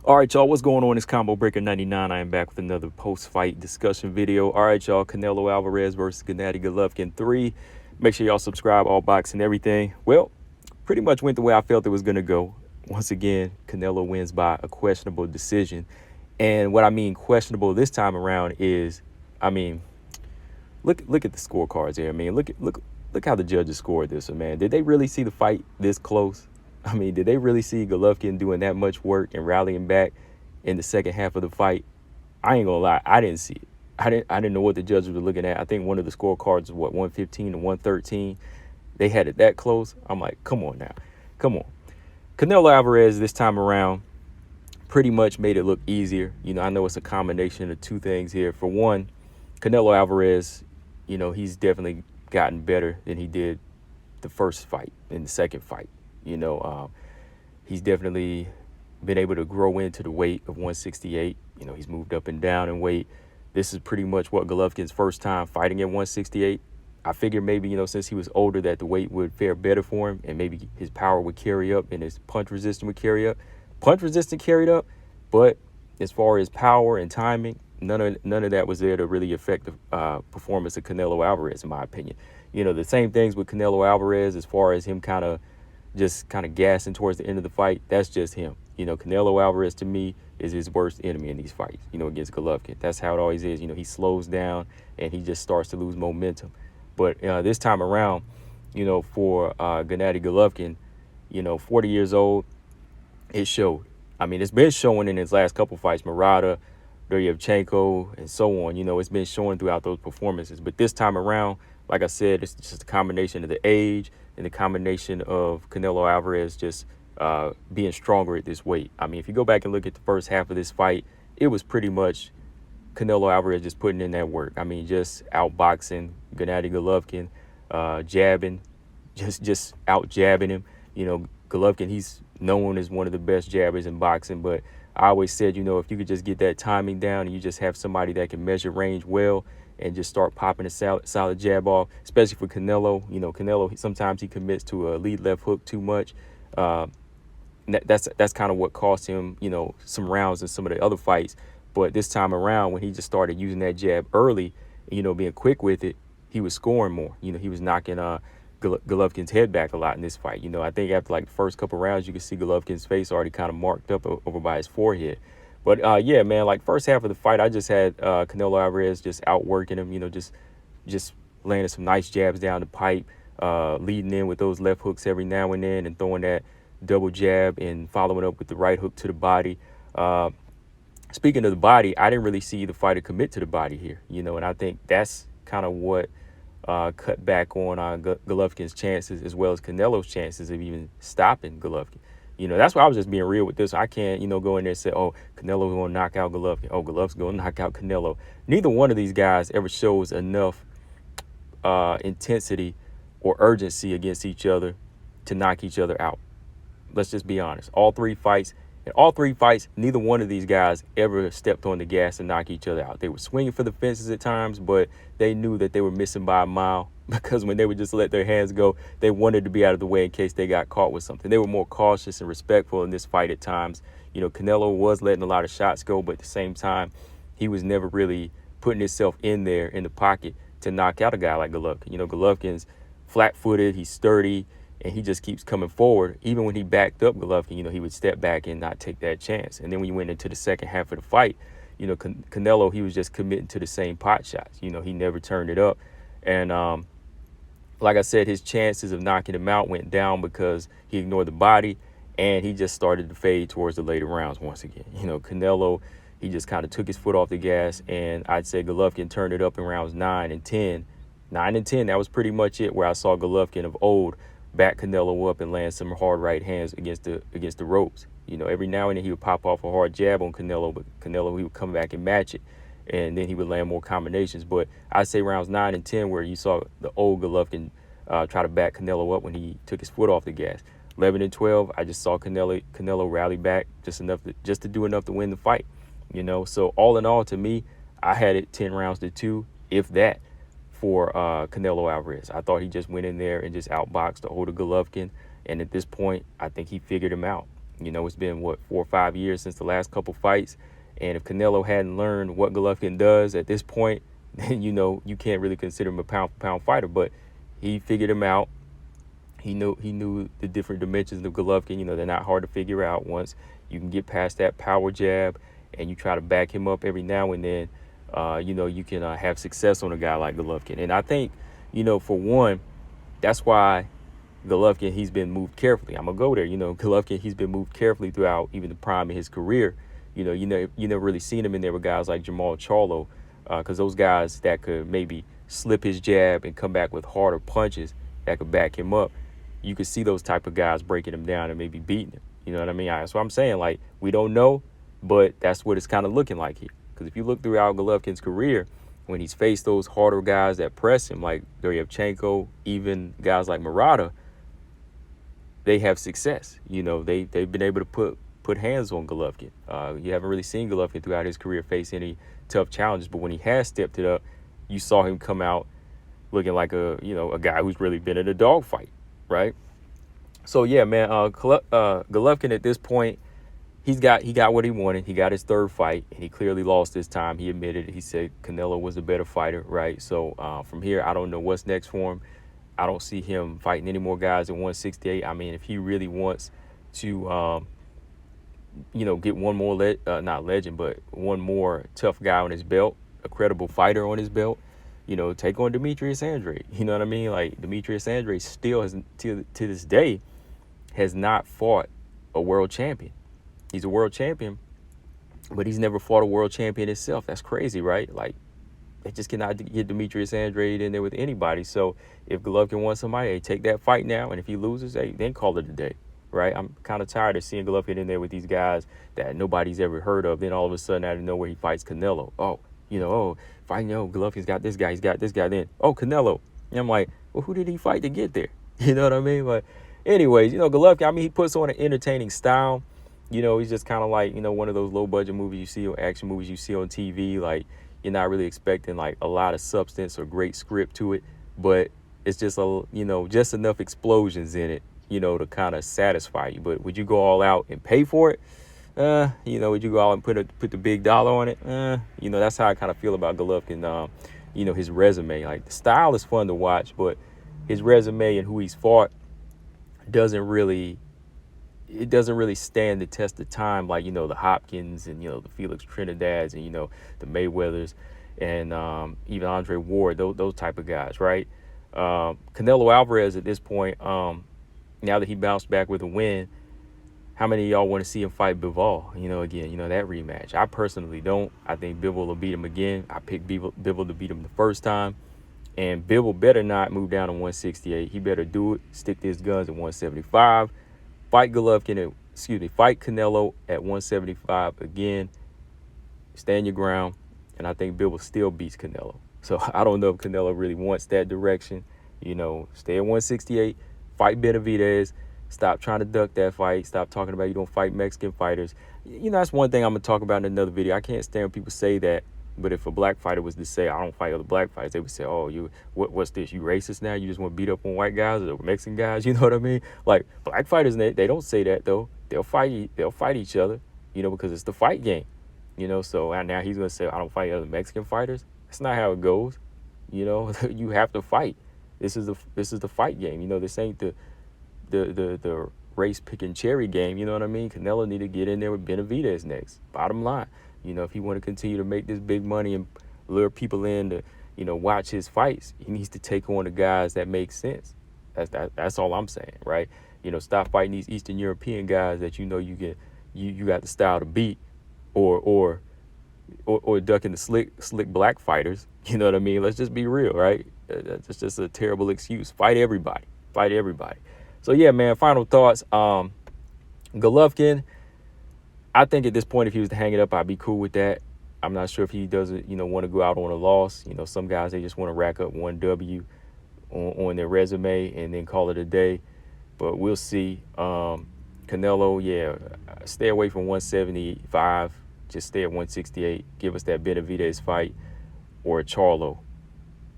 All right, y'all, what's going on? It's Combo Breaker 99. I am back with another post-fight discussion video. All right, y'all, Canelo Alvarez versus Gennady Golovkin 3. Make sure y'all subscribe, all box and everything. Well, pretty much went the way I felt it was going to go. Once again, Canelo wins by a questionable decision. And what I mean questionable this time around is, look at the scorecards here. Look how the judges scored this one, man. Did they really see the fight this close? Did they really see Golovkin doing that much work and rallying back in the second half of the fight? I ain't gonna lie, I didn't see it. I didn't know what the judges were looking at. I think one of the scorecards was 115 to 113. They had it that close. I'm like, come on now. Come on. Canelo Alvarez this time around pretty much made it look easier. I know it's a combination of two things here. For one, Canelo Alvarez, he's definitely gotten better than he did the first fight in the second fight. He's definitely been able to grow into the weight of 168. He's moved up and down in weight. This is pretty much what Golovkin's first time fighting at 168. I figured maybe, since he was older, that the weight would fare better for him and maybe his power would carry up and his punch resistance would carry up. Punch resistance carried up, but as far as power and timing, none of that was there to really affect the performance of Canelo Alvarez, in my opinion. The same things with Canelo Alvarez as far as him kind of gassing towards the end of the fight. That's just him. Canelo Alvarez to me is his worst enemy in these fights, against Golovkin. That's how it always is. He slows down and he just starts to lose momentum. But this time around, for Gennady Golovkin, 40 years old, it showed. It's been showing in his last couple fights, Murata, Deryevchenko, and so on. It's been showing throughout those performances. But this time around, like I said, it's just a combination of the age and the combination of Canelo Alvarez just being stronger at this weight. If you go back and look at the first half of this fight, it was pretty much Canelo Alvarez just putting in that work. Just outboxing Gennady Golovkin, jabbing, just out jabbing him. Golovkin, he's known as one of the best jabbers in boxing, but I always said, if you could just get that timing down and you just have somebody that can measure range well and just start popping a solid jab off, especially for Canelo. Canelo, sometimes he commits to a lead left hook too much. That's kind of what cost him, some rounds in some of the other fights. But this time around, when he just started using that jab early, being quick with it, he was scoring more. He was knocking Golovkin's head back a lot in this fight. I think after like the first couple rounds, you could see Golovkin's face already kind of marked up over by his forehead. But yeah, man, like first half of the fight, I just had Canelo Alvarez just outworking him, just landing some nice jabs down the pipe, leading in with those left hooks every now and then and throwing that double jab and following up with the right hook to the body. Speaking of the body, I didn't really see the fighter commit to the body here, and I think that's kind of what cut back on Golovkin's chances as well as Canelo's chances of even stopping Golovkin. That's why I was just being real with this. I can't, go in there and say, oh, Canelo's going to knock out Golovkin. Oh, Golovkin's going to knock out Canelo. Neither one of these guys ever shows enough intensity or urgency against each other to knock each other out. Let's just be honest. In all three fights, neither one of these guys ever stepped on the gas and knock each other out. They were swinging for the fences at times, but they knew that they were missing by a mile because when they would just let their hands go, they wanted to be out of the way in case they got caught with something. They were more cautious and respectful in this fight at times. Canelo was letting a lot of shots go, but at the same time, he was never really putting himself in there in the pocket to knock out a guy like Golovkin. Golovkin's flat-footed, he's sturdy, and he just keeps coming forward. Even when he backed up Golovkin, he would step back and not take that chance. And then when you went into the second half of the fight, Canelo, he was just committing to the same pot shots. He never turned it up. And like I said, his chances of knocking him out went down because he ignored the body and he just started to fade towards the later rounds once again. Canelo, he just kind of took his foot off the gas, and I'd say Golovkin turned it up in rounds 9 and 10. 9 and 10, that was pretty much it where I saw Golovkin of old back Canelo up and land some hard right hands against the ropes. Every now and then he would pop off a hard jab on Canelo, but Canelo, he would come back and match it, and then he would land more combinations. But I'd say rounds 9 and 10 where you saw the old Golovkin try to back Canelo up when he took his foot off the gas. 11 and 12, I just saw Canelo rally back just to do enough to win the fight. So all in all, to me, I had it 10 rounds to 2, if that, for Canelo Alvarez. I thought he just went in there and just outboxed the older Golovkin, and at this point, I think he figured him out. You know, it's been, 4 or 5 years since the last couple fights. And if Canelo hadn't learned what Golovkin does at this point, then, you can't really consider him a pound-for-pound fighter. But he figured him out. He knew the different dimensions of Golovkin. They're not hard to figure out once you can get past that power jab and you try to back him up every now and then. You can have success on a guy like Golovkin. And I think, for one, that's why Golovkin, he's been moved carefully. I'm going to go there. Golovkin, he's been moved carefully throughout even the prime of his career. You never really seen him in there with guys like Jamal Charlo, because those guys that could maybe slip his jab and come back with harder punches that could back him up. You could see those type of guys breaking him down and maybe beating him. You know what I mean? That's what I'm saying. Like, we don't know, but that's what it's kind of looking like here. Because if you look throughout Golovkin's career, when he's faced those harder guys that press him, like Goryevchenko, even guys like Murata, they have success. They've been able to put hands on Golovkin. You haven't really seen Golovkin throughout his career face any tough challenges, but when he has stepped it up, you saw him come out looking like a guy who's really been in a dogfight, right? So yeah, man, Golovkin at this point, he got what he wanted. He got his third fight, and he clearly lost this time. He admitted it. He said Canelo was a better fighter, right? So from here, I don't know what's next for him. I don't see him fighting any more guys at 168. I mean, if he really wants to, get one more, not legend, but one more tough guy on his belt, a credible fighter on his belt, take on Demetrius Andrade. You know what I mean? Like, Demetrius Andrade still has, to this day, has not fought a world champion. He's a world champion, but he's never fought a world champion himself. That's crazy, right? Like, they just cannot get Demetrius Andrade in there with anybody. So if Golovkin wants somebody, hey, take that fight now. And if he loses, hey, then call it a day, right? I'm kind of tired of seeing Golovkin in there with these guys that nobody's ever heard of. Then all of a sudden, out of nowhere, he fights Canelo. Golovkin's got this guy. He's got this guy. Then, Canelo. And I'm like, well, who did he fight to get there? You know what I mean? But anyways, Golovkin, I mean, he puts on an entertaining style. He's just kind of like, one of those low-budget movies you see, or action movies you see on TV. Like, you're not really expecting, like, a lot of substance or great script to it. But it's just, just enough explosions in it, to kind of satisfy you. But would you go all out and pay for it? Would you go out and put the big dollar on it? That's how I kind of feel about Golovkin. His resume. Like, the style is fun to watch, but his resume and who he's fought doesn't really stand the test of time, like, the Hopkins and, the Felix Trinidads and, the Mayweathers and even Andre Ward, those type of guys, right? Canelo Alvarez at this point, now that he bounced back with a win, how many of y'all want to see him fight Bivol? Again, that rematch. I personally don't. I think Bivol will beat him again. I picked Bivol to beat him the first time. And Bivol better not move down to 168. He better do it, stick to his guns at 175. Fight Canelo at 175 again. Stand your ground. And I think Bivol still beats Canelo. So I don't know if Canelo really wants that direction. Stay at 168. Fight Benavidez. Stop trying to duck that fight. Stop talking about you don't fight Mexican fighters. That's one thing I'm going to talk about in another video. I can't stand when people say that. But if a black fighter was to say, I don't fight other black fighters, they would say, oh, what's this? You racist now? You just want to beat up on white guys or Mexican guys? You know what I mean? Like, black fighters, they don't say that, though. They'll fight each other, because it's the fight game. So now he's going to say, I don't fight other Mexican fighters. That's not how it goes. You have to fight. This is the fight game. This ain't the race picking cherry game. You know what I mean? Canelo need to get in there with Benavidez next. Bottom line. If he want to continue to make this big money and lure people in to, watch his fights, he needs to take on the guys that make sense. That's all I'm saying, right? Stop fighting these Eastern European guys that you got the style to beat, or ducking the slick black fighters. You know what I mean? Let's just be real, right? That's just a terrible excuse. Fight everybody. So yeah, man. Final thoughts. Golovkin. I think at this point, if he was to hang it up, I'd be cool with that. I'm not sure if he doesn't, want to go out on a loss. Some guys, they just want to rack up one W on their resume and then call it a day. But we'll see. Canelo, yeah, stay away from 175. Just stay at 168. Give us that Benavidez fight or a Charlo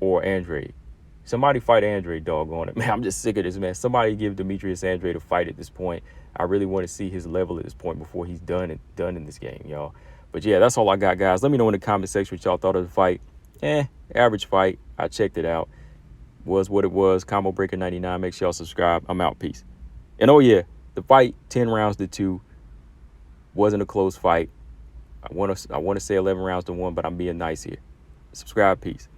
or Andrade. Somebody fight Andrade, doggone it. Man, I'm just sick of this, man. Somebody give Demetrius Andrade a fight at this point. I really want to see his level at this point before he's done in this game, y'all. But yeah, that's all I got, guys. Let me know in the comment section what y'all thought of the fight. Average fight. I checked it out. Was what it was. Combo Breaker 99. Make sure y'all subscribe. I'm out. Peace. And oh yeah, the fight 10 rounds to 2 wasn't a close fight. I want to say 11 rounds to 1, but I'm being nice here. Subscribe. Peace.